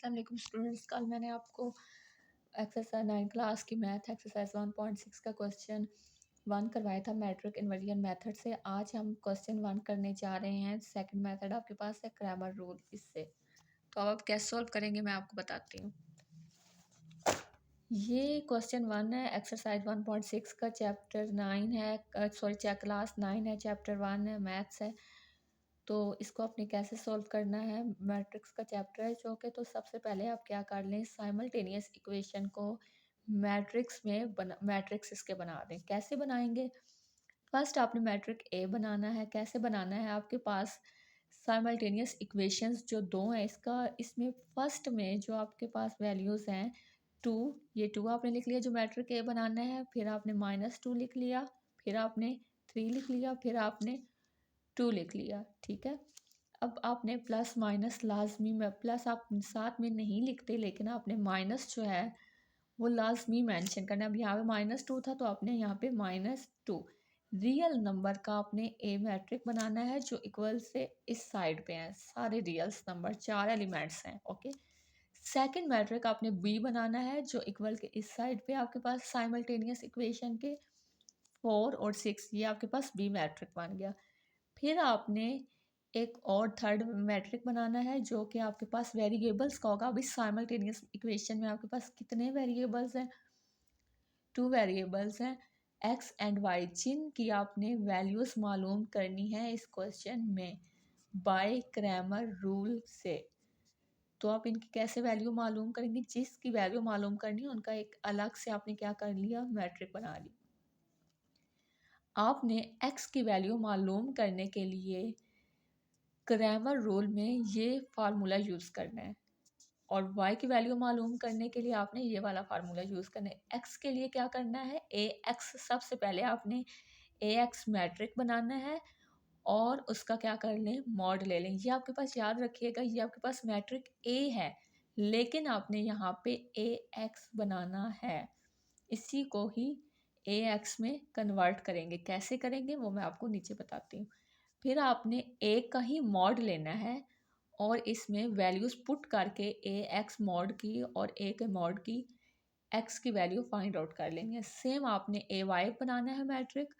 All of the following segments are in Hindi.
अस्सलाम वालेकुम स्टूडेंट्स। कल मैंने आपको एक्सरसाइज 9 क्लास की मैथ एक्सरसाइज 1.6 का क्वेश्चन 1 करवाया था मैट्रिक इन्वर्जन मेथड से। आज हम क्वेश्चन 1 करने जा रहे हैं। सेकंड मेथड आपके पास है क्रैमर रूल इससे। तो अब आप कैसे सॉल्व करेंगे मैं आपको बताती हूँ। ये क्वेश्चन 1 है एक्सरसाइज 1.6 का, चैप्टर 9 है, सॉरी क्लास 9 है, चैप्टर 1 है, मैथ्स है। तो इसको आपने कैसे सॉल्व करना है, मैट्रिक्स का चैप्टर है जो कि। तो सबसे पहले आप क्या कर लें, साइमल्टेनियस इक्वेशन को मैट्रिक्स में मैट्रिक्स इसके बना दें। कैसे बनाएंगे, फर्स्ट आपने मैट्रिक ए बनाना है। कैसे बनाना है, आपके पास साइमल्टेनियस इक्वेशंस जो दो हैं इसमें फर्स्ट में जो आपके पास वैल्यूज़ हैं 2, ये 2 आपने लिख लिया जो मैट्रिक ए बनाना है। फिर आपने -2 लिख लिया, फिर आपने 3 लिख लिया, फिर आपने 2 लिख लिया। ठीक है, अब आपने प्लस माइनस लाजमी में, प्लस आप साथ में नहीं लिखते लेकिन आपने माइनस जो है वो लाजमी मेंशन करना है। अब यहाँ पे -2 था तो आपने यहाँ पे -2 रियल नंबर का आपने ए मैट्रिक बनाना है जो इक्वल से इस साइड पे हैं। सारे रियल्स नंबर 4 एलिमेंट्स हैं। ओके, सेकंड मैट्रिक आपने बी बनाना है जो इक्वल के इस साइड पे आपके पास साइमल्टेनियस इक्वेशन के 4 और 6, ये आपके पास बी मैट्रिक बन गया। फिर आपने एक और थर्ड मैट्रिक बनाना है जो कि आपके पास वेरिएबल्स का होगा। अब इस साइमल्टेनियस इक्वेशन में आपके पास कितने वेरिएबल्स हैं, 2 वेरिएबल्स हैं, एक्स एंड वाई, जिनकी आपने वैल्यूज़ मालूम करनी है इस क्वेश्चन में बाय क्रैमर रूल से। तो आप इनकी कैसे वैल्यू मालूम करेंगे, जिसकी वैल्यू मालूम करनी है उनका एक अलग से आपने क्या कर लिया, मैट्रिक बना ली। आपने एक्स की वैल्यू मालूम करने के लिए क्रैमर रूल में ये फार्मूला यूज़ करना है, और y की वैल्यू मालूम करने के लिए आपने ये वाला फार्मूला यूज़ करना है। x के लिए क्या करना है, ए एक्स, सबसे पहले आपने ए एक्स मैट्रिक बनाना है और उसका क्या कर लें, मॉड ले लें। ये आपके पास याद रखिएगा, ये आपके पास मैट्रिक ए है लेकिन आपने यहाँ पे ए एक्स बनाना है। इसी को ही ए एक्स में कन्वर्ट करेंगे। कैसे करेंगे वो मैं आपको नीचे बताती हूँ। फिर आपने ए का ही मॉड लेना है और इसमें वैल्यूज़ पुट करके ए एक्स मॉड की और ए के मॉड की एक्स की वैल्यू फाइंड आउट कर लेनी है। सेम आपने ए वाई बनाना है मैट्रिक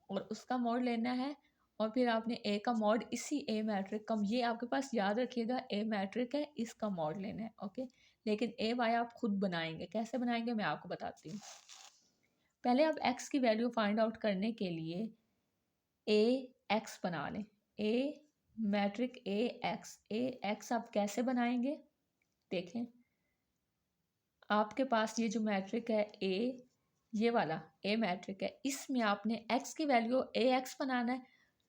और उसका मॉड लेना है, और फिर आपने ए का मॉड इसी ए मैट्रिक का, ये आपके पास याद रखिएगा ए मैट्रिक है, इसका मॉड लेना है। ओके, लेकिन ए वाई आप खुद बनाएंगे। कैसे बनाएंगे मैं आपको बताती हूँ। पहले आप एक्स की वैल्यू फाइंड आउट करने के लिए ए एक्स बना लें, ए मैट्रिक ए एक्स आप कैसे बनाएंगे देखें। आपके पास ये जो मैट्रिक है ए, ये वाला ए मैट्रिक है, इसमें आपने एक्स की वैल्यू ए एक्स बनाना है।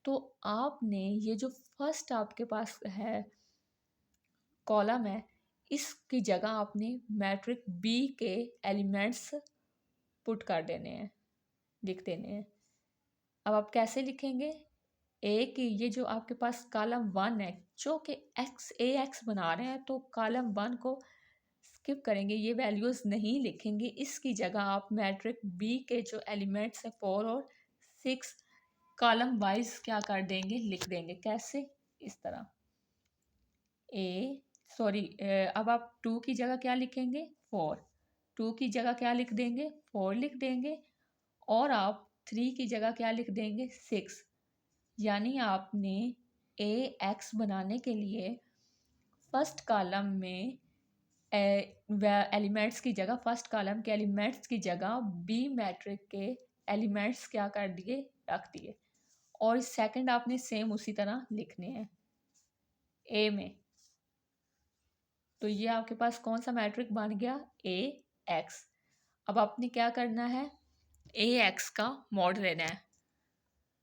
तो आपने ये जो फर्स्ट आपके पास है कॉलम है, इसकी जगह आपने मैट्रिक बी के एलिमेंट्स पुट कर देने हैं, लिख देने हैं। अब आप कैसे लिखेंगे, ए की ये जो आपके पास कॉलम 1 है जो कि एक्स ए एक्स बना रहे हैं, तो कॉलम 1 को स्किप करेंगे, ये वैल्यूज़ नहीं लिखेंगे। इसकी जगह आप मैट्रिक बी के जो एलिमेंट्स हैं 4 और 6 कॉलम वाइज क्या कर देंगे, लिख देंगे। कैसे, इस तरह अब आप 2 की जगह क्या लिखेंगे, 4, 2 की जगह क्या लिख देंगे, 4 लिख देंगे, और आप 3 की जगह क्या लिख देंगे, 6। यानी आपने ए एक्स बनाने के लिए फर्स्ट कॉलम में एलिमेंट्स की जगह, फर्स्ट कॉलम के एलिमेंट्स की जगह बी मैट्रिक के एलिमेंट्स क्या कर दिए, रख दिए, और सेकंड आपने सेम उसी तरह लिखने हैं ए में। तो ये आपके पास कौन सा मैट्रिक बन गया, ए एक्स। अब आपने क्या करना है, ए एक्स का मॉड लेना है।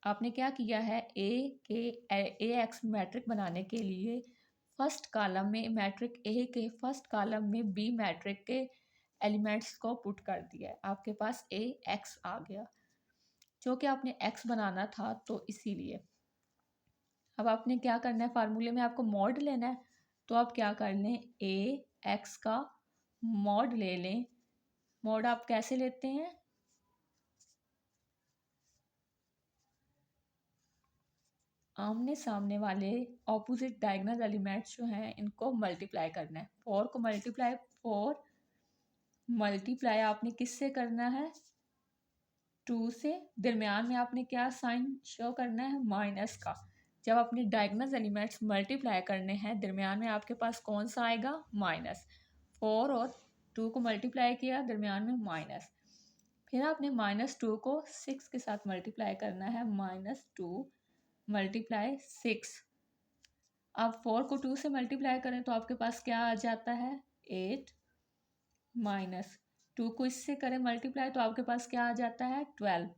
आपने क्या किया है, ए एक्स मैट्रिक बनाने के लिए फर्स्ट कॉलम में मैट्रिक ए के फर्स्ट कॉलम में बी मैट्रिक के एलिमेंट्स को पुट कर दिया है। आपके पास ए एक्स आ गया जो कि आपने एक्स बनाना था, तो इसीलिए अब आपने क्या करना है, फार्मूले में आपको मॉड लेना है। तो आप क्या कर लें, ए एक्स का मॉड ले लें। मॉड आप कैसे लेते हैं, आमने सामने वाले ऑपोजिट डायगोनल एलिमेंट्स जो हैं इनको मल्टीप्लाई करना है। 4 को मल्टीप्लाई आपने किससे करना है? 2 से। दरमियान में आपने क्या साइन शो करना है? माइनस का। जब अपने डायगोनल एलिमेंट्स मल्टीप्लाई करने हैं दरमियान में आपके पास कौन सा आएगा? माइनस। 4 और 2 को मल्टीप्लाई किया, दरमियान में माइनस। फिर आपने -2 को 6 के साथ मल्टीप्लाई करना है। -2 मल्टीप्लाई 6। अब 4 को 2 से मल्टीप्लाई करें तो आपके पास क्या आ जाता है? 8। माइनस 2 को इससे करें मल्टीप्लाई तो आपके पास क्या आ जाता है? 12।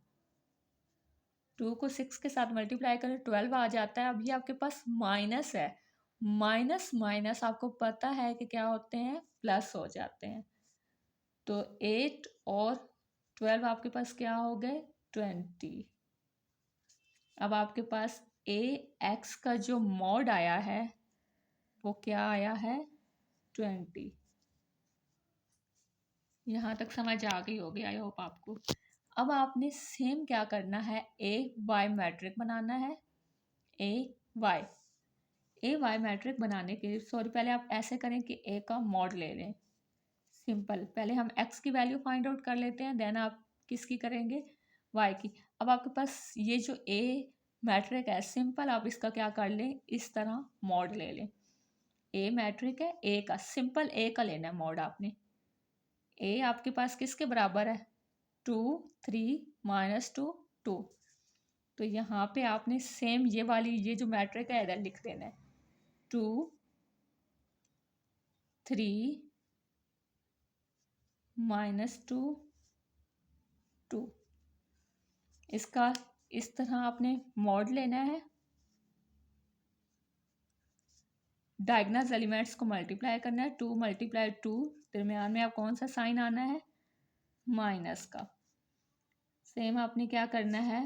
2 को 6 के साथ मल्टीप्लाई करें 12 आ जाता है। अभी आपके पास माइनस है। माइनस माइनस आपको पता है कि क्या होते हैं? प्लस हो जाते हैं। तो 8 और 12 आपके पास क्या हो गए? 20। अब आपके पास ए एक्स का जो मॉड आया है वो क्या आया है? 20। यहाँ तक समझ आ गई होगी आई होप आपको। अब आपने सेम क्या करना है? ए वाई मैट्रिक बनाना है। ए वाई मैट्रिक बनाने के लिए पहले आप ऐसे करें कि ए का मॉड ले लें। सिंपल। पहले हम एक्स की वैल्यू फाइंड आउट कर लेते हैं, देन आप किसकी करेंगे? वाई की। अब आपके पास ये जो ए मैट्रिक है, सिंपल आप इसका क्या कर लें? इस तरह मॉड ले लें। ए मैट्रिक है, ए का सिंपल ए का लेना है मॉड आपने। ए आपके पास किसके बराबर है? 2 3 -2 2। तो यहाँ पे आपने सेम ये जो मैट्रिक है इधर लिख देना है। 2 3 -2 2। इसका इस तरह आपने मॉड लेना है। डायगोनल एलिमेंट्स को मल्टीप्लाई करना है। 2 × 2, दरमियान में आप कौन सा साइन आना है? माइनस का। सेम आपने क्या करना है?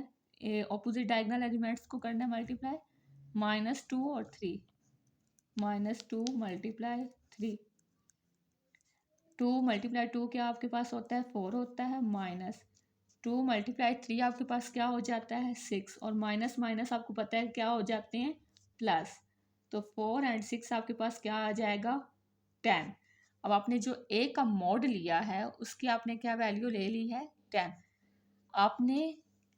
ऑपोजिट डायगोनल एलिमेंट्स को करना है मल्टीप्लाई। -2 और 3। -2 × 3। 2 × 2 क्या आपके पास होता है? 4 होता है। -2 × 3 आपके पास क्या हो जाता है? 6। और माइनस माइनस आपको पता है क्या हो जाते हैं? प्लस। तो 4 और 6 आपके पास क्या आ जाएगा? 10। अब आपने जो ए का मॉड लिया है उसकी आपने क्या वैल्यू ले ली है? 10। आपने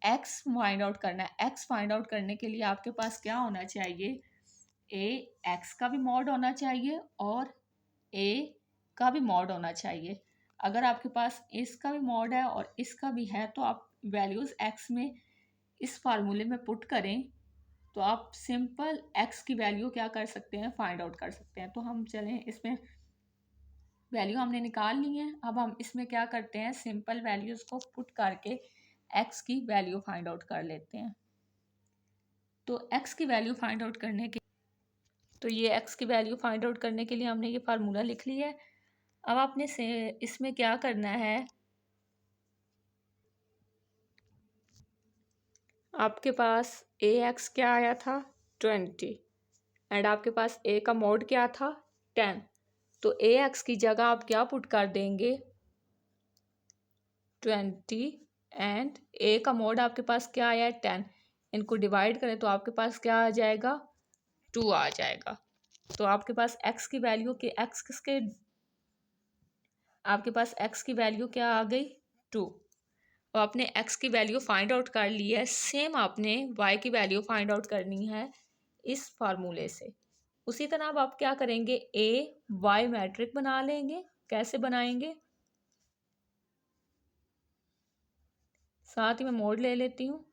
एक्स फाइंड आउट करना है। एक्स फाइंड आउट करने के लिए आपके पास क्या होना चाहिए? ए एक्स का भी मॉड होना चाहिए और ए का भी मॉड होना चाहिए। अगर आपके पास इसका भी मॉड है और इसका भी है तो आप वैल्यूज़ एक्स में इस फार्मूले में पुट करें तो आप सिंपल एक्स की वैल्यू क्या कर सकते हैं? फाइंड आउट कर सकते हैं। तो हम चलें, इसमें वैल्यू हमने निकाल ली है। अब हम इसमें क्या करते हैं? सिंपल वैल्यूज़ को पुट करके एक्स की वैल्यू फाइंड आउट कर लेते हैं। तो एक्स की वैल्यू फाइंड आउट करने के ये एक्स की वैल्यू फाइंड आउट करने के लिए हमने ये फार्मूला लिख लिया है। अब आपने से इसमें क्या करना है? आपके पास ए एक्स क्या आया था? 20। एंड आपके पास ए का मोड क्या था? 10। तो ए एक्स की जगह आप क्या पुट कर देंगे? 20। एंड ए का मोड आपके पास क्या आया है? 10। इनको डिवाइड करें तो आपके पास क्या आ जाएगा? 2 आ जाएगा। तो आपके पास एक्स की वैल्यू के एक्स किसके आपके पास एक्स की वैल्यू क्या आ गई? 2। और आपने एक्स की वैल्यू फाइंड आउट कर ली है। सेम आपने वाई की वैल्यू फाइंड आउट करनी है इस फार्मूले से। उसी तरह अब आप क्या करेंगे? ए वाई मैट्रिक बना लेंगे। कैसे बनाएंगे? साथ ही मैं मोड ले लेती हूँ।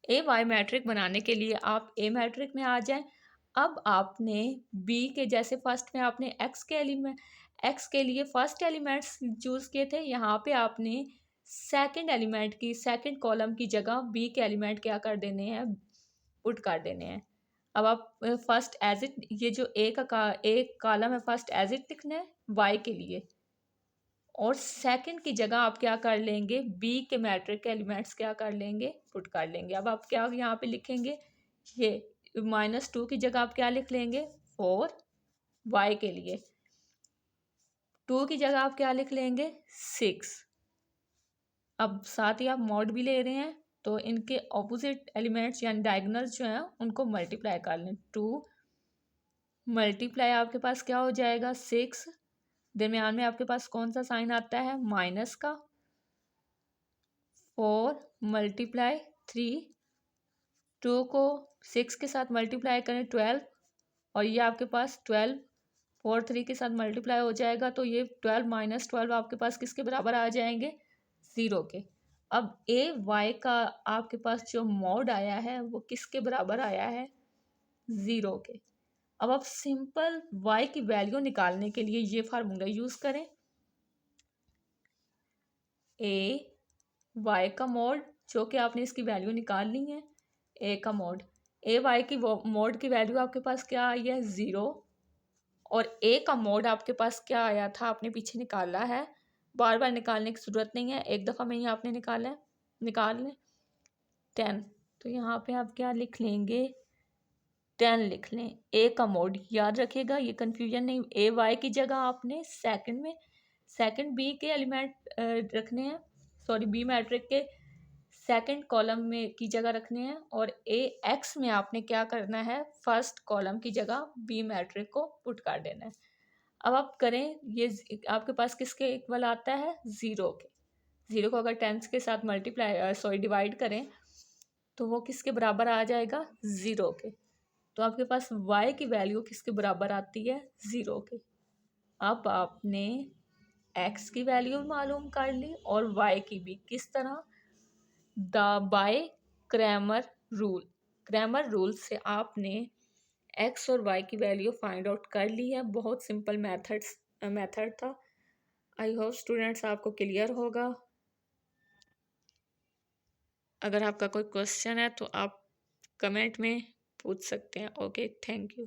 ए वाई मैट्रिक बनाने के लिए आप ए मैट्रिक में आ जाएं। अब आपने बी के जैसे फर्स्ट में आपने एक्स के लिए फर्स्ट एलिमेंट्स चूज़ किए थे, यहाँ पे आपने सेकंड एलिमेंट की सेकंड कॉलम की जगह बी के एलिमेंट क्या कर देने हैं? पुट कर देने हैं। अब आप फर्स्ट एज इट ये जो एक कॉलम है फर्स्ट एज इट लिखना है वाई के लिए, और सेकंड की जगह आप क्या कर लेंगे? बी के मैट्रिक के एलिमेंट्स क्या कर लेंगे? पुट कर लेंगे। अब आप क्या यहाँ पे लिखेंगे? ये -2 की जगह आप क्या लिख लेंगे? 4 वाई के लिए। 2 की जगह आप क्या लिख लेंगे? 6। अब साथ ही आप मॉड भी ले रहे हैं तो इनके ऑपोजिट एलिमेंट्स यानी डायगोनल्स जो हैं उनको मल्टीप्लाई कर लें। 2 मल्टीप्लाई आपके पास क्या हो जाएगा 6, दरमियान में आपके पास कौन सा साइन आता है माइनस का। 4 मल्टीप्लाई 3, 2 को 6 के साथ मल्टीप्लाई करें 12, और ये आपके पास 12 4 3 के साथ मल्टीप्लाई हो जाएगा, तो ये 12 माइनस 12 आपके पास किसके बराबर आ जाएंगे 0 के। अब ए वाई का आपके पास जो मॉड आया है वो किसके बराबर आया है 0 के। अब आप सिंपल y की वैल्यू निकालने के लिए ये फार्मूला यूज़ करें। ए वाई का मॉड जो कि आपने इसकी वैल्यू निकाल ली है, ए का मॉड, ए वाई की मॉड की वैल्यू आपके पास क्या आई है 0, और ए का मॉड आपके पास क्या आया था आपने पीछे निकाला है, बार बार निकालने की ज़रूरत नहीं है, एक दफ़ा में ही आपने निकाला है, निकाल लें 10। तो यहाँ पे आप क्या लिख लेंगे 10 लिख लें। ए का मोड याद रखिएगा, ये कन्फ्यूजन नहीं, ए वाई की जगह आपने सेकंड में सेकंड बी के एलिमेंट रखने हैं, सॉरी बी मैट्रिक के सेकंड कॉलम में की जगह रखने हैं, और ए एक्स में आपने क्या करना है फर्स्ट कॉलम की जगह बी मैट्रिक को पुट कर देना है। अब आप करें ये आपके पास किसके इक्वल आता है 0 के। 0 को अगर 10 के साथ मल्टीप्लाई डिवाइड करें तो वो किसके बराबर आ जाएगा 0 के। तो आपके पास y की वैल्यू किसके बराबर आती है 0 के। अब आपने x की वैल्यू मालूम कर ली और y की भी, किस तरह बाय क्रैमर रूल से आपने x और y की वैल्यू फाइंड आउट कर ली है। बहुत सिंपल मेथड था। आई होप स्टूडेंट्स आपको क्लियर होगा। अगर आपका कोई क्वेश्चन है तो आप कमेंट में पूछ सकते हैं। Okay, thank you.